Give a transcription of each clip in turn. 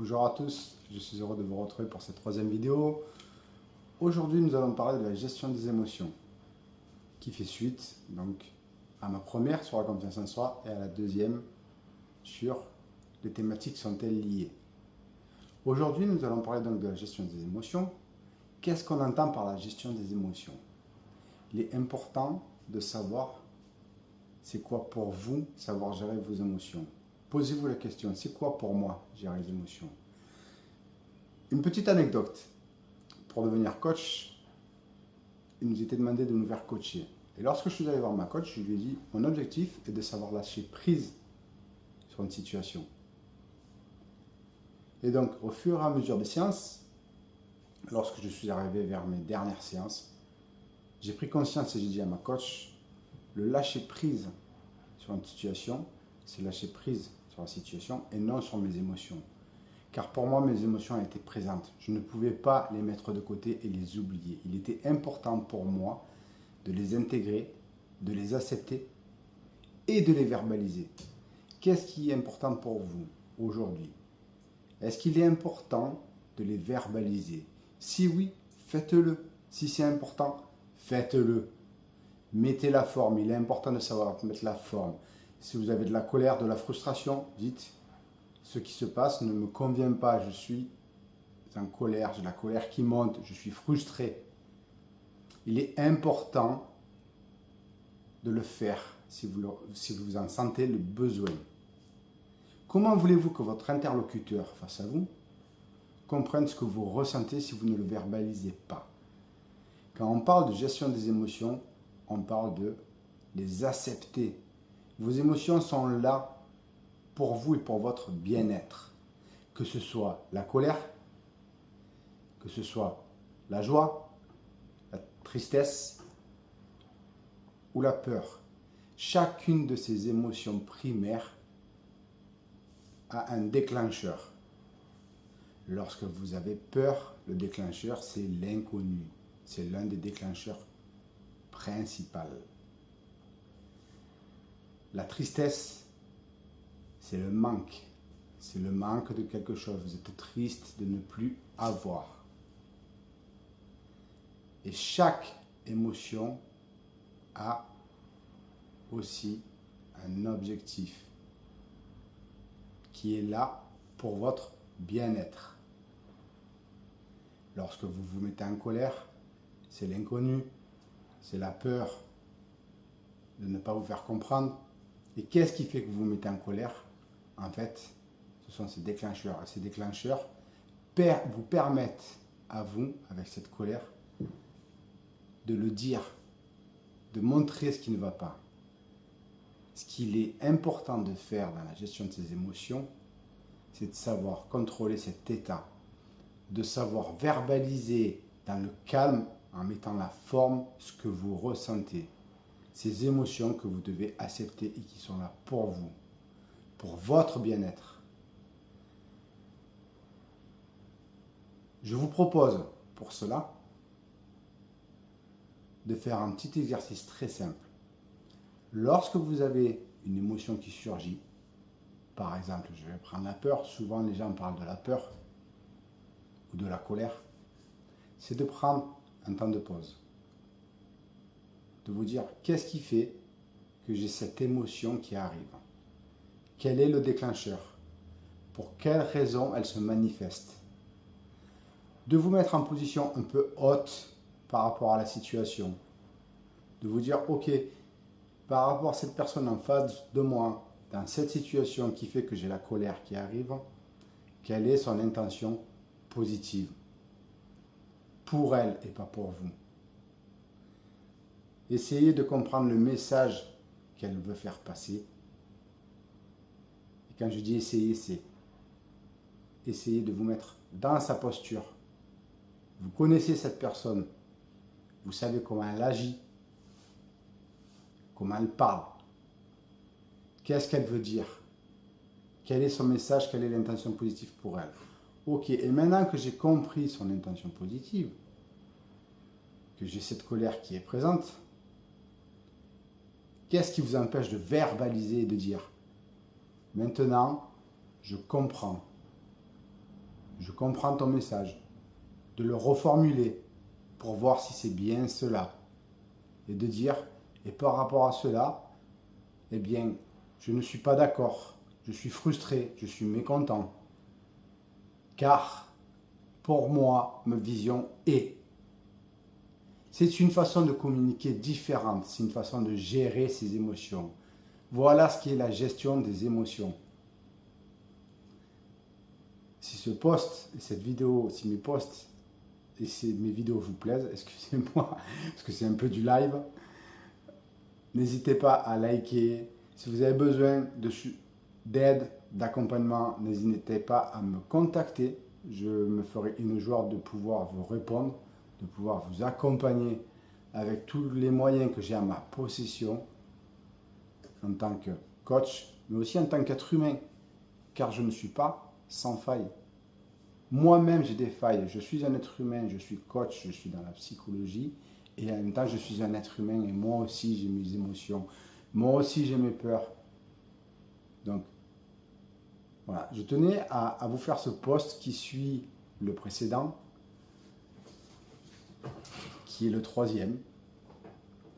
Bonjour à tous, je suis heureux de vous retrouver pour cette troisième vidéo. Aujourd'hui, nous allons parler de la gestion des émotions, qui fait suite donc à ma première sur la confiance en soi et à la deuxième sur les thématiques sont-elles liées. Aujourd'hui, nous allons parler donc de la gestion des émotions. Qu'est-ce qu'on entend par la gestion des émotions? Il est important de savoir c'est quoi pour vous savoir gérer vos émotions. Posez-vous la question, c'est quoi pour moi gérer les émotions? Une petite anecdote. Pour devenir coach, il nous était demandé de nous faire coacher. Et lorsque je suis allé voir ma coach, je lui ai dit, mon objectif est de savoir lâcher prise sur une situation. Et donc, au fur et à mesure des séances, lorsque je suis arrivé vers mes dernières séances, j'ai pris conscience et j'ai dit à ma coach, le lâcher prise sur une situation, c'est lâcher prise sur la situation et non sur mes émotions. Car pour moi, mes émotions étaient présentes. Je ne pouvais pas les mettre de côté et les oublier. Il était important pour moi de les intégrer, de les accepter et de les verbaliser. Qu'est-ce qui est important pour vous aujourd'hui? Est-ce qu'il est important de les verbaliser? Si oui, faites-le. Si c'est important, faites-le. Mettez la forme. Il est important de savoir mettre la forme. Si vous avez de la colère, de la frustration, dites ce qui se passe ne me convient pas. Je suis en colère, j'ai la colère qui monte, je suis frustré. Il est important de le faire si vous en sentez le besoin. Comment voulez-vous que votre interlocuteur face à vous comprenne ce que vous ressentez si vous ne le verbalisez pas? Quand on parle de gestion des émotions, on parle de les accepter. Vos émotions sont là pour vous et pour votre bien-être. Que ce soit la colère, que ce soit la joie, la tristesse ou la peur. Chacune de ces émotions primaires a un déclencheur. Lorsque vous avez peur, le déclencheur, c'est l'inconnu. C'est l'un des déclencheurs principaux. La tristesse, c'est le manque. C'est le manque de quelque chose. Vous êtes triste de ne plus avoir. Et chaque émotion a aussi un objectif qui est là pour votre bien-être. Lorsque vous vous mettez en colère, c'est l'inconnu, c'est la peur de ne pas vous faire comprendre. Et qu'est-ce qui fait que vous vous mettez en colère? En fait, ce sont ces déclencheurs. Et ces déclencheurs vous permettent à vous, avec cette colère, de le dire, de montrer ce qui ne va pas. Ce qu'il est important de faire dans la gestion de ces émotions, c'est de savoir contrôler cet état, de savoir verbaliser dans le calme, en mettant la forme, ce que vous ressentez. Ces émotions que vous devez accepter et qui sont là pour vous, pour votre bien-être. Je vous propose pour cela de faire un petit exercice très simple. Lorsque vous avez une émotion qui surgit, par exemple, je vais prendre la peur, souvent les gens parlent de la peur ou de la colère, c'est de prendre un temps de pause. De vous dire, qu'est-ce qui fait que j'ai cette émotion qui arrive? Quel est le déclencheur? Pour quelle raison elle se manifeste? De vous mettre en position un peu haute par rapport à la situation. De vous dire, ok, par rapport à cette personne en face de moi, dans cette situation qui fait que j'ai la colère qui arrive, quelle est son intention positive? Pour elle et pas pour vous. Essayez de comprendre le message qu'elle veut faire passer. Et quand je dis essayer, c'est essayer de vous mettre dans sa posture. Vous connaissez cette personne. Vous savez comment elle agit, comment elle parle. Qu'est-ce qu'elle veut dire? Quel est son message? Quelle est l'intention positive pour elle? Ok, et maintenant que j'ai compris son intention positive, que j'ai cette colère qui est présente, qu'est-ce qui vous empêche de verbaliser et de dire, maintenant, je comprends. je comprends ton message, de le reformuler pour voir si c'est bien cela. Et de dire, et par rapport à cela, eh bien, je ne suis pas d'accord, je suis frustré, je suis mécontent. Car, pour moi, ma vision est. C'est une façon de communiquer différente, c'est une façon de gérer ses émotions. Voilà ce qui est la gestion des émotions. Si ce post, cette vidéo, si mes posts et mes vidéos vous plaisent, excusez-moi, parce que c'est un peu du live, n'hésitez pas à liker. Si vous avez besoin d'aide, d'accompagnement, n'hésitez pas à me contacter. Je me ferai une joie de pouvoir vous répondre, de pouvoir vous accompagner avec tous les moyens que j'ai à ma possession en tant que coach, mais aussi en tant qu'être humain, car je ne suis pas sans faille. Moi-même, j'ai des failles. Je suis un être humain, je suis coach, je suis dans la psychologie, et en même temps, je suis un être humain, et moi aussi, j'ai mes émotions. Moi aussi, j'ai mes peurs. Donc, voilà, je tenais à vous faire ce post qui suit le précédent, qui est le troisième.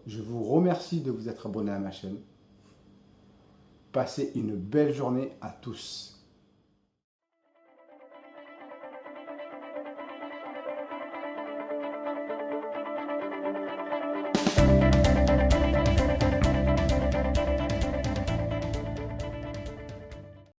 Je vous remercie de vous être abonné à ma chaîne. Passez une belle journée à tous.